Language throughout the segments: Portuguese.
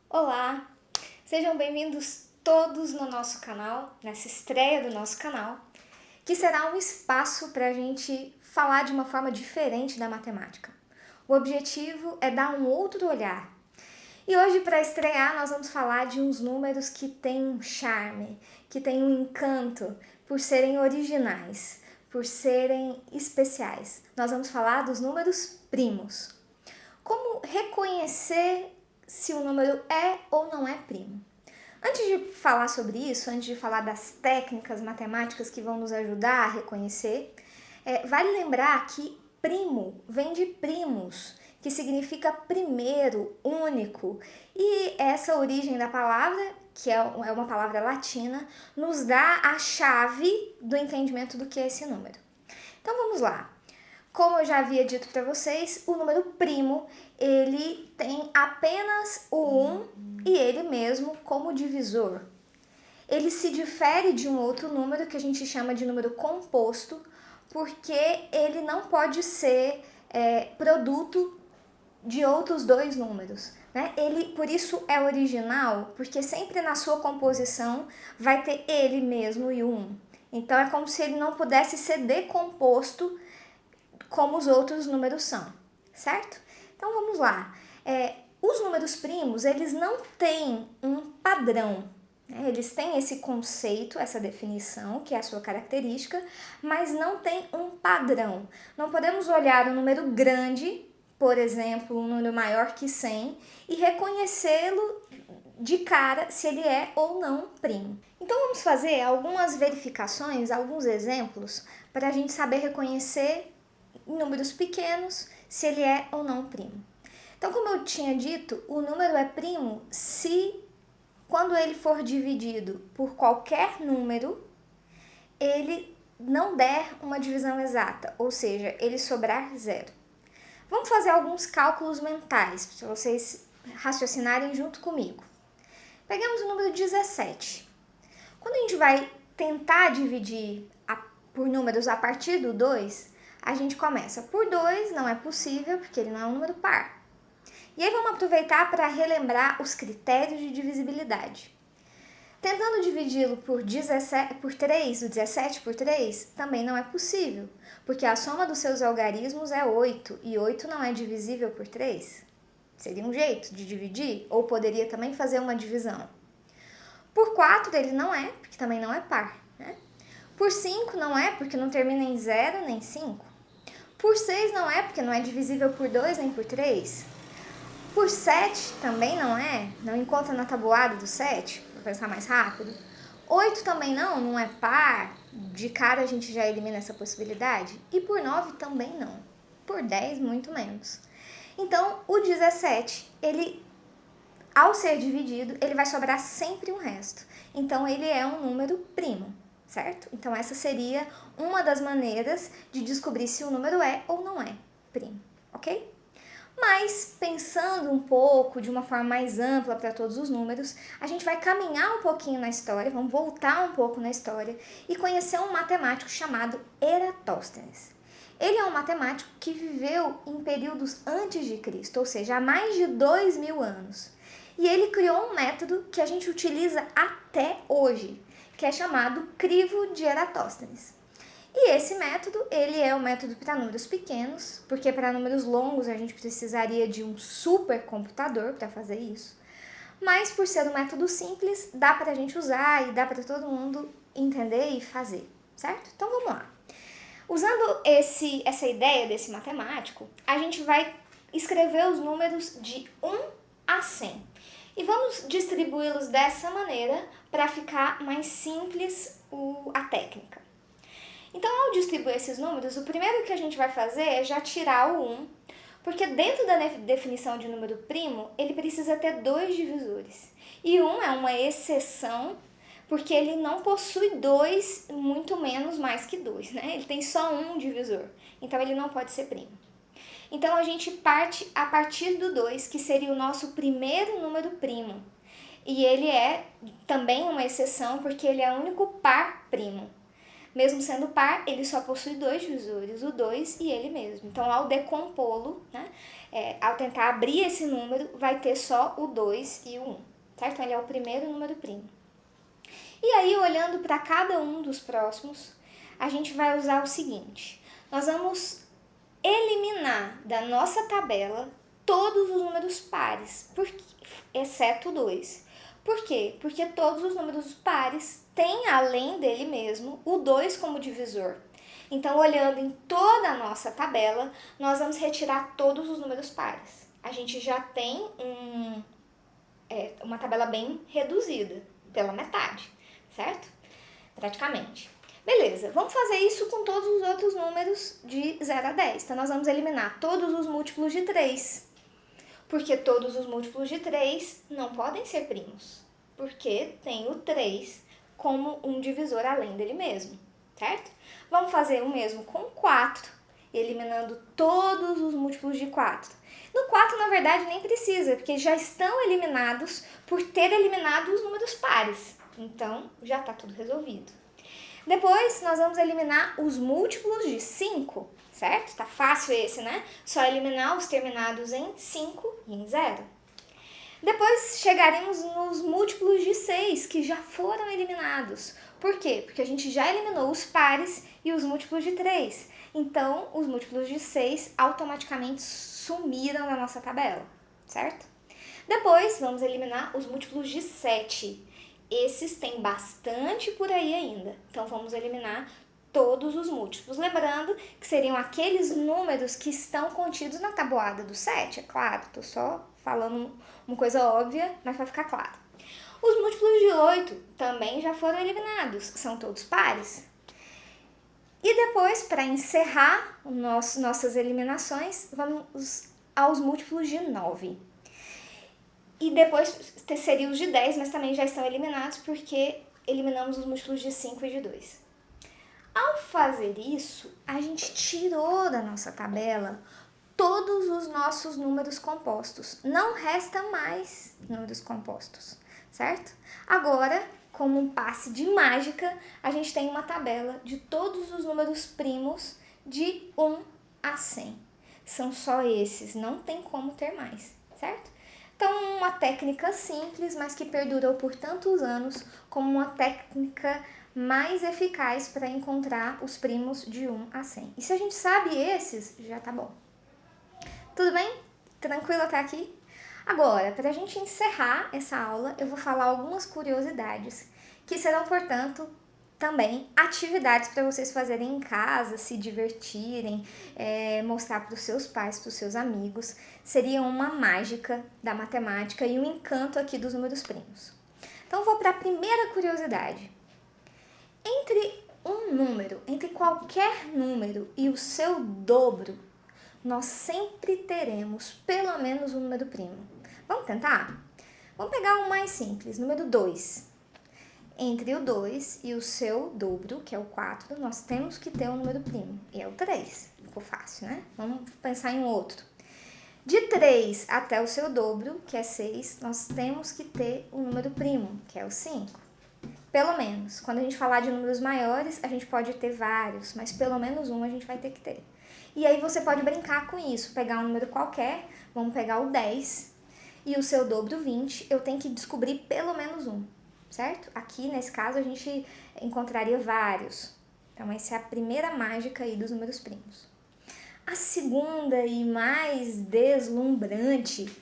Olá, sejam bem-vindos todos no nosso canal, nessa estreia do nosso canal, que será um espaço para a gente falar de uma forma diferente da matemática. O objetivo é dar um outro olhar. E hoje, para estrear, nós vamos falar de uns números que têm um charme, que têm um encanto, por serem originais, por serem especiais. Nós vamos falar dos números primos. Como reconhecer se o número é ou não é primo? Antes de falar sobre isso, antes de falar das técnicas matemáticas que vão nos ajudar a reconhecer, vale lembrar que primo vem de primus, que significa primeiro, único. E essa origem da palavra, que é uma palavra latina, nos dá a chave do entendimento do que é esse número. Então vamos lá. Como eu já havia dito para vocês, o número primo, ele tem apenas o 1 e ele mesmo como divisor. Ele se difere de um outro número que a gente chama de número composto, porque ele não pode ser produto de outros dois números. Né? Ele, por isso, é original, porque sempre na sua composição vai ter ele mesmo e o 1. Então é como se ele não pudesse ser decomposto como os outros números são, certo? Então vamos lá. Os números primos, eles não têm um padrão, né? Eles têm esse conceito, essa definição, que é a sua característica, mas não tem um padrão. Não podemos olhar um número grande, por exemplo, um número maior que 100, e reconhecê-lo de cara se ele é ou não primo. Então vamos fazer algumas verificações, alguns exemplos, para a gente saber reconhecer em números pequenos se ele é ou não primo. Então, como eu tinha dito, o número é primo se, quando ele for dividido por qualquer número, ele não der uma divisão exata, ou seja, ele sobrar zero. Vamos fazer alguns cálculos mentais, para vocês raciocinarem junto comigo. Pegamos o número 17. Quando a gente vai tentar dividir por números a partir do 2, a gente começa por 2, não é possível, porque ele não é um número par. E aí vamos aproveitar para relembrar os critérios de divisibilidade. Tentando dividi-lo por 3, o 17 por 3, também não é possível, porque a soma dos seus algarismos é 8, e 8 não é divisível por 3. Seria um jeito de dividir, ou poderia também fazer uma divisão. Por 4 ele não é, porque também não é par. Né? Por 5 não é, porque não termina em 0 nem 5. Por 6 não é, porque não é divisível por 2 nem por 3. Por 7 também não é, não encontra na tabuada do 7, para pensar mais rápido. 8 também não é par, de cara a gente já elimina essa possibilidade. E por 9 também não, por 10 muito menos. Então o 17, ele, ao ser dividido, ele vai sobrar sempre um resto. Então ele é um número primo. Certo? Então essa seria uma das maneiras de descobrir se o número é ou não é primo, ok? Mas pensando um pouco de uma forma mais ampla para todos os números, a gente vai caminhar um pouquinho na história, vamos voltar um pouco na história e conhecer um matemático chamado Eratóstenes. Ele é um matemático que viveu em períodos antes de Cristo, ou seja, há mais de 2000 anos. E ele criou um método que a gente utiliza até hoje, que é chamado crivo de Eratóstenes. E esse método, ele é um método para números pequenos, porque para números longos a gente precisaria de um supercomputador para fazer isso. Mas por ser um método simples, dá para a gente usar e dá para todo mundo entender e fazer, certo? Então vamos lá. Usando essa ideia desse matemático, a gente vai escrever os números de 1 a 100. E vamos distribuí-los dessa maneira para ficar mais simples a técnica. Então, ao distribuir esses números, o primeiro que a gente vai fazer é já tirar o 1, porque dentro da definição de número primo, ele precisa ter 2 divisores. E 1 é uma exceção, porque ele não possui 2, muito menos mais que 2, né? Ele tem só um divisor, então ele não pode ser primo. Então a gente parte a partir do 2, que seria o nosso primeiro número primo. E ele é também uma exceção, porque ele é o único par primo. Mesmo sendo par, ele só possui dois divisores, o 2 e ele mesmo. Então, ao decompô-lo, né, ao tentar abrir esse número, vai ter só o 2 e o 1, certo? Então, ele é o primeiro número primo. E aí, olhando para cada um dos próximos, a gente vai usar o seguinte. Nós vamos eliminar da nossa tabela todos os números pares, exceto o 2. Por quê? Porque todos os números pares têm, além dele mesmo, o 2 como divisor. Então, olhando em toda a nossa tabela, nós vamos retirar todos os números pares. A gente já tem uma tabela bem reduzida, pela metade, certo? Praticamente. Beleza, vamos fazer isso com todos os outros números de 0 a 10. Então, nós vamos eliminar todos os múltiplos de 3. Porque todos os múltiplos de 3 não podem ser primos. Porque tem o 3 como um divisor além dele mesmo, certo? Vamos fazer o mesmo com 4, eliminando todos os múltiplos de 4. No 4, na verdade, nem precisa, porque já estão eliminados por ter eliminado os números pares. Então, já está tudo resolvido. Depois, nós vamos eliminar os múltiplos de 5, certo? Tá fácil esse, né? Só eliminar os terminados em 5 e em 0. Depois, chegaremos nos múltiplos de 6, que já foram eliminados. Por quê? Porque a gente já eliminou os pares e os múltiplos de 3. Então, os múltiplos de 6 automaticamente sumiram da nossa tabela, certo? Depois, vamos eliminar os múltiplos de 7. Esses tem bastante por aí ainda, então vamos eliminar todos os múltiplos. Lembrando que seriam aqueles números que estão contidos na tabuada do 7, é claro, estou só falando uma coisa óbvia, mas para ficar claro. Os múltiplos de 8 também já foram eliminados, são todos pares. E depois, para encerrar nossas eliminações, vamos aos múltiplos de 9. E depois seria os de 10, mas também já estão eliminados porque eliminamos os múltiplos de 5 e de 2. Ao fazer isso, a gente tirou da nossa tabela todos os nossos números compostos. Não resta mais números compostos, certo? Agora, como um passe de mágica, a gente tem uma tabela de todos os números primos de 1 a 100. São só esses, não tem como ter mais, certo? Então, uma técnica simples, mas que perdurou por tantos anos, como uma técnica mais eficaz para encontrar os primos de 1 a 100. E se a gente sabe esses, já tá bom. Tudo bem? Tranquilo até aqui? Agora, para a gente encerrar essa aula, eu vou falar algumas curiosidades, que serão, portanto, também atividades para vocês fazerem em casa, se divertirem, mostrar para os seus pais, para os seus amigos. Seria uma mágica da matemática e um encanto aqui dos números primos. Então, vou para a primeira curiosidade. Entre qualquer número e o seu dobro, nós sempre teremos pelo menos um número primo. Vamos tentar? Vamos pegar o mais simples, número 2. Entre o 2 e o seu dobro, que é o 4, nós temos que ter um número primo, e é o 3. Ficou fácil, né? Vamos pensar em um outro. De 3 até o seu dobro, que é 6, nós temos que ter um número primo, que é o 5. Pelo menos. Quando a gente falar de números maiores, a gente pode ter vários, mas pelo menos um a gente vai ter que ter. E aí você pode brincar com isso, pegar um número qualquer, vamos pegar o 10, e o seu dobro 20, eu tenho que descobrir pelo menos um. Certo? Aqui, nesse caso, a gente encontraria vários. Então, essa é a primeira mágica aí dos números primos. A segunda e mais deslumbrante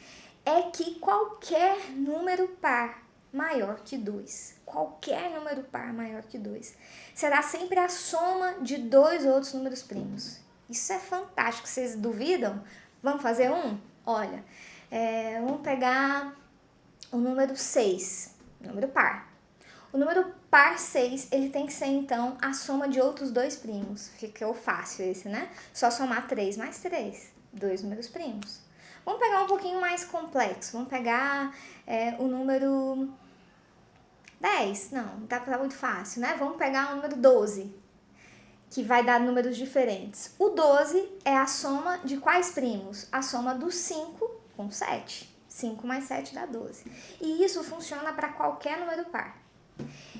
é que qualquer número par maior que 2, qualquer número par maior que 2, será sempre a soma de dois outros números primos. Isso é fantástico. Vocês duvidam? Vamos fazer um? Olha, vamos pegar o número 6. Número par. O número par 6, ele tem que ser, então, a soma de outros dois primos. Ficou fácil esse, né? Só somar 3 mais 3. Dois números primos. Vamos pegar um pouquinho mais complexo. Vamos pegar o número 10. Não, tá muito fácil, né? Vamos pegar o número 12, que vai dar números diferentes. O 12 é a soma de quais primos? A soma do 5 com 7. 5 mais 7 dá 12. E isso funciona para qualquer número par.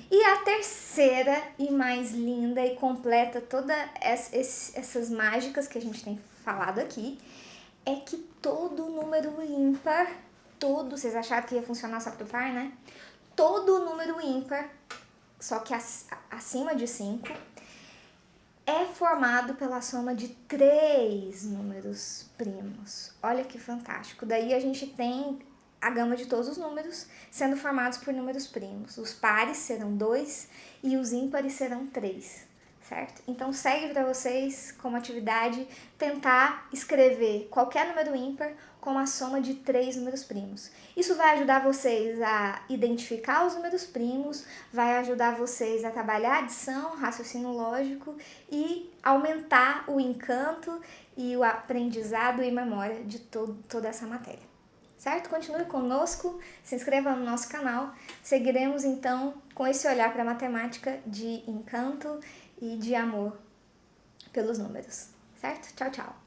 E a terceira e mais linda e completa todas essas mágicas que a gente tem falado aqui é que todo número ímpar, vocês acharam que ia funcionar só pro par, né? Todo número ímpar, só que acima de 5, é formado pela soma de 3 números primos. Olha que fantástico. Daí a gente tem a gama de todos os números sendo formados por números primos. Os pares serão 2 e os ímpares serão 3, certo? Então segue para vocês como atividade tentar escrever qualquer número ímpar com a soma de 3 números primos. Isso vai ajudar vocês a identificar os números primos, vai ajudar vocês a trabalhar adição, raciocínio lógico e aumentar o encanto e o aprendizado e memória de toda essa matéria. Certo? Continue conosco, se inscreva no nosso canal. Seguiremos então com esse olhar para a matemática de encanto e de amor pelos números. Certo? Tchau, tchau!